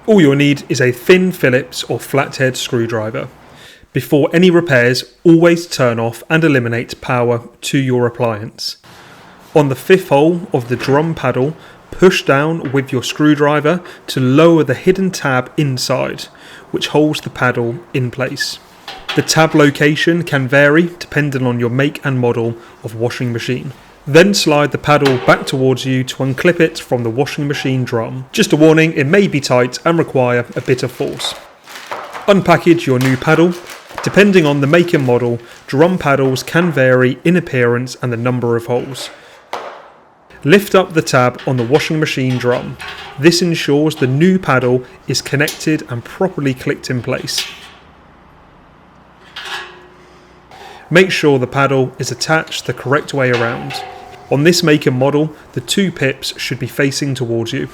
All you'll need is a thin Phillips or flathead screwdriver. Before any repairs, always turn off and eliminate power to your appliance. On the fifth hole of the drum paddle, push down with your screwdriver to lower the hidden tab inside, which holds the paddle in place. The tab location can vary depending on your make and model of washing machine. Then slide the paddle back towards you to unclip it from the washing machine drum. Just a warning, it may be tight and require a bit of force. Unpackage your new paddle. Depending on the make and model, drum paddles can vary in appearance and the number of holes. Lift up the tab on the washing machine drum. This ensures the new paddle is connected and properly clicked in place. Make sure the paddle is attached the correct way around. On this make and model, the two pips should be facing towards you.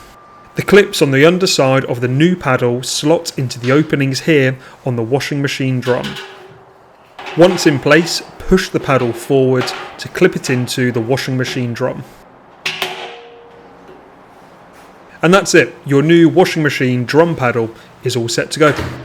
The clips on the underside of the new paddle slot into the openings here on the washing machine drum. Once in place, push the paddle forward to clip it into the washing machine drum. And that's it, your new washing machine drum paddle is all set to go.